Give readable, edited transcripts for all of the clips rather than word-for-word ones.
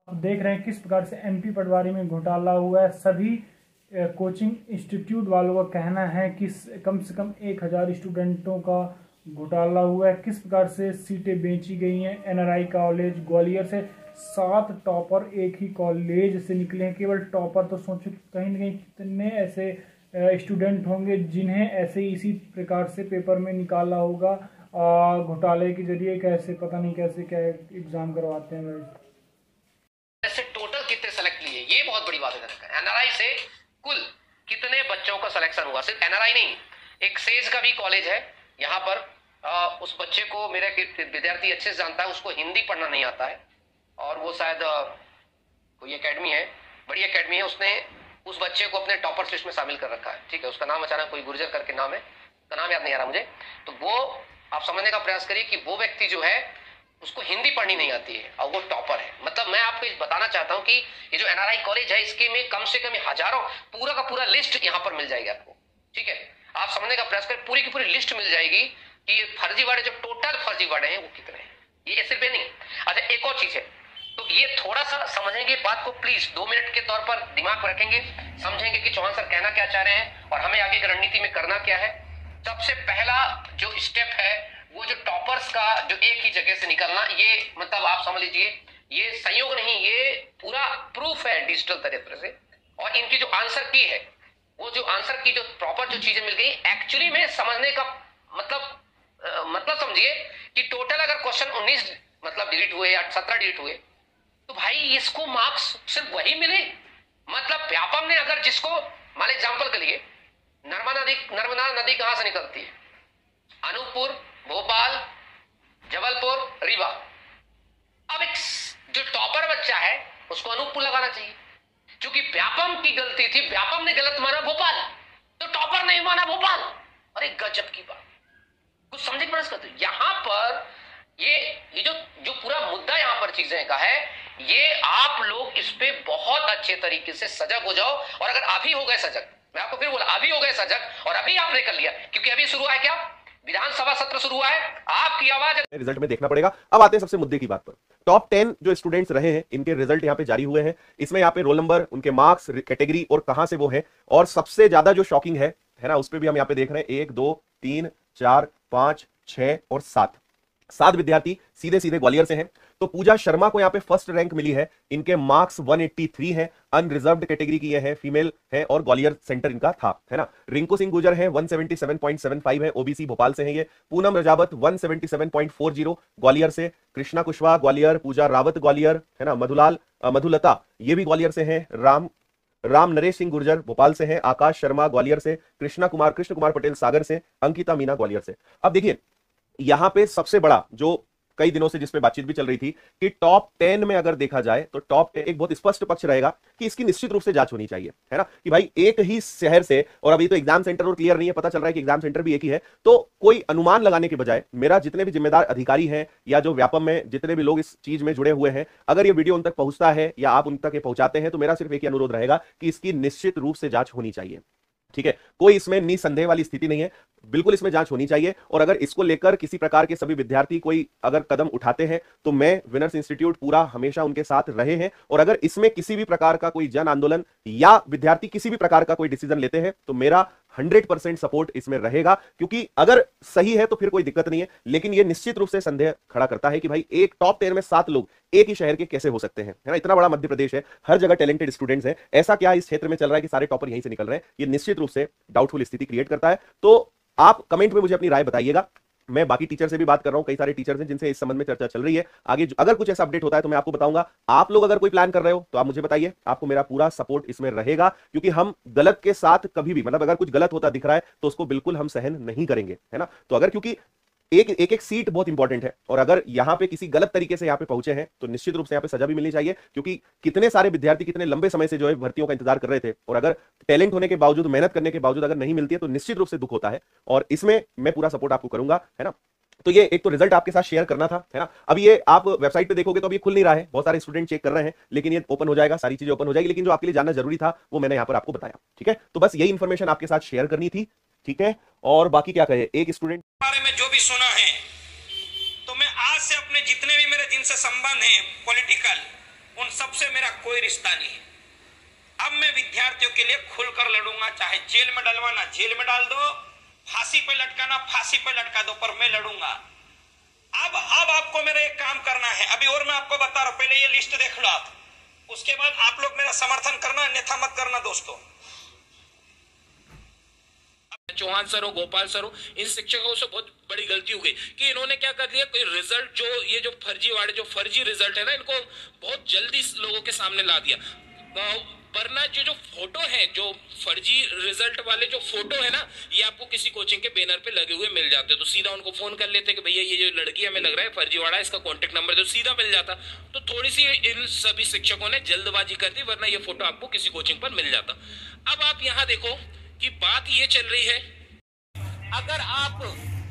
आप देख रहे हैं किस प्रकार से एमपी पटवारी में घोटाला हुआ है। सभी कोचिंग इंस्टीट्यूट वालों का कहना है कि कम से कम 1000 स्टूडेंटों का घोटाला हुआ है। किस प्रकार से सीटें बेची गई हैं। एनआरआई कॉलेज ग्वालियर से 7 टॉपर एक ही कॉलेज से निकले हैं। केवल टॉपर तो सोचो कहीं ना कहीं कितने ऐसे स्टूडेंट होंगे जिन्हें ऐसे इसी प्रकार से पेपर में निकाला होगा घोटाले के जरिए। कैसे पता नहीं कैसे क्या एग्जाम करवाते हैं भाई। ऐसे टोटल कितने सेलेक्ट लिए, ये बहुत बड़ी बात है। एनआरआई से कुल कितने बच्चों का सिलेक्शन हुआ। सिर्फ एनआरआई नहीं, एक सेज का भी कॉलेज है यहाँ पर। उस बच्चे को मेरा विद्यार्थी अच्छे से जानता है, उसको हिंदी पढ़ना नहीं आता है और वो शायद कोई एकेडमी है, बड़ी एकेडमी है, उसने उस बच्चे को अपने टॉपर्स लिस्ट में शामिल कर रखा है। ठीक है, उसका नाम अचानक कोई गुर्जर करके नाम है, उसका नाम याद नहीं आ रहा मुझे। तो वो आप समझने का प्रयास करिए कि वो व्यक्ति जो है उसको हिंदी पढ़नी नहीं आती है और वो टॉपर है। मतलब मैं आपको बताना चाहता हूं कि ये जो एनआरआई कॉलेज है इसके में कम से कम हजारों, पूरा का पूरा लिस्ट यहाँ पर मिल जाएगी आपको। ठीक है, आप समझने का प्रयास करें, पूरी की पूरी लिस्ट मिल जाएगी कि ये फर्जीवाड़े, जो टोटल फर्जीवाड़े हैं वो कितने हैं। ये सिर्फ नहीं। अच्छा, एक और चीज है, तो ये थोड़ा सा समझेंगे बात को, प्लीज 2 मिनट के तौर पर दिमाग पर रखेंगे, समझेंगे कि चौहान सर कहना क्या चाह रहे हैं और हमें आगे की रणनीति में करना क्या है। सबसे पहला जो स्टेप है वो जो टॉपर्स का जो एक ही जगह से निकलना, ये मतलब आप समझ लीजिए ये संयोग नहीं, ये पूरा प्रूफ है डिजिटल तरीके से। और इनकी जो आंसर की है, वो जो आंसर की जो प्रॉपर जो चीजें मिल गई एक्चुअली में समझने का मतलब समझिए कि टोटल अगर क्वेश्चन 19 मतलब डिलीट हुए या 17 डिलीट हुए तो भाई इसको मार्क्स सिर्फ वही मिले। मतलब व्यापम ने अगर जिसको मान एग्जाम्पल के लिए नर्मदा नदी कहां से निकलती है, अनूपपुर, भोपाल, जबलपुर, रीवा। अब एक जो टॉपर बच्चा है उसको अनूपपुर लगाना चाहिए, क्योंकि व्यापम की गलती थी, व्यापम ने गलत माना भोपाल, तो टॉपर नहीं माना भोपाल। अरे गजब की बात, कुछ समझे प्रयास करते। यहां पर ये जो पूरा मुद्दा यहां पर चीजें का है, ये आप लोग इस पे बहुत अच्छे तरीके से सजग हो जाओ। और अगर अभी हो गए सजग, मैं आपको फिर बोला अभी हो गए सजग और अभी आपने कर लिया, क्योंकि अभी शुरू है क्या, विधानसभा सत्र शुरू हुआ है, आपकी आवाज रिजल्ट में देखना पड़ेगा। अब आते हैं सबसे मुद्दे की बात पर। टॉप 10 जो स्टूडेंट्स रहे हैं इनके रिजल्ट यहाँ पे जारी हुए हैं। इसमें यहाँ पे रोल नंबर, उनके मार्क्स, कैटेगरी और कहां से वो है। और सबसे ज्यादा जो शॉकिंग है ना, उस पर भी हम यहाँ पे देख रहे हैं 1 2 3 4 5 6 और 7 विद्यार्थी सीधे सीधे ग्वालियर से हैं। तो पूजा शर्मा को यहाँ पे फर्स्ट रैंक मिली है, इनके मार्क्स 183 हैं, अनरिजर्व्ड कैटेगरी की ये है, फीमेल है और ग्वालियर सेंटर इनका था, है ना। रिंकू सिंह गुजर है 177.75 है, ओबीसी भोपाल से हैं ये। पूनम रजावत 177.40 ग्वालियर से। कृष्णा कुशवाहा ग्वालियर, पूजा रावत ग्वालियर, है ना। मधुलता ये भी ग्वालियर से है। राम नरेश सिंह गुर्जर भोपाल से हैं। आकाश शर्मा ग्वालियर से। कृष्ण कुमार पटेल सागर से। अंकिता मीना ग्वालियर से। अब देखिए यहां पे सबसे बड़ा जो कई दिनों से जिस पे बातचीत भी चल रही थी कि टॉप 10 में अगर देखा जाए तो टॉप 10 एक बहुत स्पष्ट पक्ष रहेगा कि इसकी निश्चित रूप से जांच होनी चाहिए, है ना। कि भाई एक ही शहर से, और अभी तो एग्जाम सेंटर और क्लियर नहीं है, पता चल रहा है कि एग्जाम सेंटर भी एक ही है, तो कोई अनुमान लगाने के बजाय मेरा जितने भी जिम्मेदार अधिकारी हैं या जो व्यापम में जितने भी लोग इस चीज में जुड़े हुए हैं, अगर ये वीडियो उन तक पहुंचता है या आप उन तक पहुंचाते हैं तो मेरा सिर्फ एक ही अनुरोध रहेगा कि इसकी निश्चित रूप से जांच होनी चाहिए। ठीक है, कोई इसमें निसंदेह वाली स्थिति नहीं है, बिल्कुल इसमें जांच होनी चाहिए। और अगर इसको लेकर किसी प्रकार के सभी विद्यार्थी कोई अगर कदम उठाते हैं तो मैं विनर्स इंस्टीट्यूट पूरा हमेशा उनके साथ रहे हैं। और अगर इसमें किसी भी प्रकार का कोई जन आंदोलन या विद्यार्थी किसी भी प्रकार का कोई डिसीजन लेते हैं तो मेरा 100% सपोर्ट इसमें रहेगा, क्योंकि अगर सही है तो फिर कोई दिक्कत नहीं है, लेकिन यह निश्चित रूप से संदेह खड़ा करता है कि भाई एक टॉप 10 में 7 लोग एक ही शहर के कैसे हो सकते हैं, है ना। इतना बड़ा मध्य प्रदेश है, हर जगह टैलेंटेड स्टूडेंट्स हैं, ऐसा क्या इस क्षेत्र में चल रहा है कि सारे टॉपर यहीं से निकल रहे हैं। ये निश्चित रूप से डाउटफुल स्थिति क्रिएट करता है। तो आप कमेंट में मुझे अपनी राय बताइएगा। मैं बाकी टीचर से भी बात कर रहा हूं, कई सारे टीचर्स हैं जिनसे इस संबंध में चर्चा चल रही है। आगे अगर कुछ ऐसा अपडेट होता है तो मैं आपको बताऊंगा। आप लोग अगर कोई प्लान कर रहे हो तो आप मुझे बताइए, आपको मेरा पूरा सपोर्ट इसमें रहेगा, क्योंकि हम गलत के साथ कभी भी, मतलब अगर कुछ गलत होता दिख रहा है तो उसको बिल्कुल हम सहन नहीं करेंगे, है ना। तो अगर, क्योंकि एक सीट बहुत इंपॉर्टेंट है और अगर यहां पे किसी गलत तरीके से यहां पे पहुंचे हैं तो निश्चित रूप से यहां पे सजा भी मिलनी चाहिए, क्योंकि कितने सारे विद्यार्थी कितने लंबे समय से जो है भर्तियों का इंतजार कर रहे थे और अगर टैलेंट होने के बावजूद, मेहनत करने के बावजूद अगर नहीं मिलती है तो निश्चित रूप से दुख होता है। और इसमें मैं पूरा सपोर्ट आपको करूंगा, है ना। तो ये एक तो रिजल्ट आपके साथ शेयर करना था, है ना। अब ये आप वेबसाइट पे देखोगे तो अभी खुल नहीं रहा है, बहुत सारे स्टूडेंट चेक कर रहे हैं, लेकिन ये ओपन हो जाएगा, सारी चीजें ओपन हो जाएगी। लेकिन जो आपके लिए जानना जरूरी था वो मैंने यहां पर आपको बताया, ठीक है। तो बस यही इंफॉर्मेशन आपके साथ शेयर करनी थी, ठीक है। और बाकी क्या कहे, एक स्टूडेंट बारे में जो भी सुना है, तो मैं आज से अपने जितने भी मेरे जिनसे संबंध है पॉलिटिकल, उन सबसे मेरा कोई रिश्ता नहीं है। अब मैं विद्यार्थियों के लिए खुलकर लड़ूंगा, चाहे जेल में डलवाना जेल में डाल दो, फांसी पे लटकाना फांसी पे लटका दो, पर मैं लड़ूंगा। अब आपको मेरा एक काम करना है, अभी और मैं आपको बता रहा हूं, पहले ये लिस्ट देख लो आप, उसके बाद आप लोग मेरा समर्थन करना, अन्यथा मत करना दोस्तों। चौहान सर हो, गोपाल सर हो, इन शिक्षकों से बहुत बड़ी गलती हो गई कि इन्होंने क्या कर दिया, कोई रिजल्ट जो ये जो फर्जी रिजल्ट है ना, इनको बहुत जल्दी लोगों के सामने ला दिया। वरना जो फोटो है, जो फर्जी रिजल्ट वाले जो फोटो है ना, ये आपको किसी कोचिंग के बैनर पे लगे हुए मिल जाते, तो सीधा उनको फोन कर लेते कि भैया ये जो लड़की हमें लग रहा है फर्जीवाड़ा, इसका कॉन्टेक्ट नंबर दो, सीधा मिल जाता। तो थोड़ी सी इन सभी शिक्षकों ने जल्दबाजी कर दी, वरना ये फोटो आपको किसी कोचिंग पर मिल जाता। अब आप यहाँ देखो कि बात ये चल रही है, अगर आप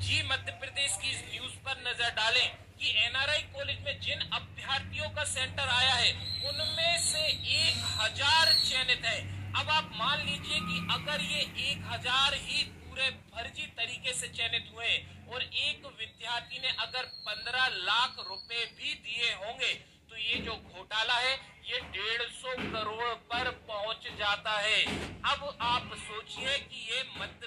जी मध्य प्रदेश की न्यूज पर नजर डालें कि एनआरआई कॉलेज में जिन अभ्यर्थियों का सेंटर आया है उनमें से 1000 चयनित है। अब आप मान लीजिए कि अगर ये 1000 ही पूरे फर्जी तरीके से चयनित हुए और एक विद्यार्थी ने अगर 15 लाख रुपए भी दिए होंगे, तो ये जो घोटाला है ये 150 करोड़ पर पहुंच जाता है। अब आप सोचिए कि ये मध्य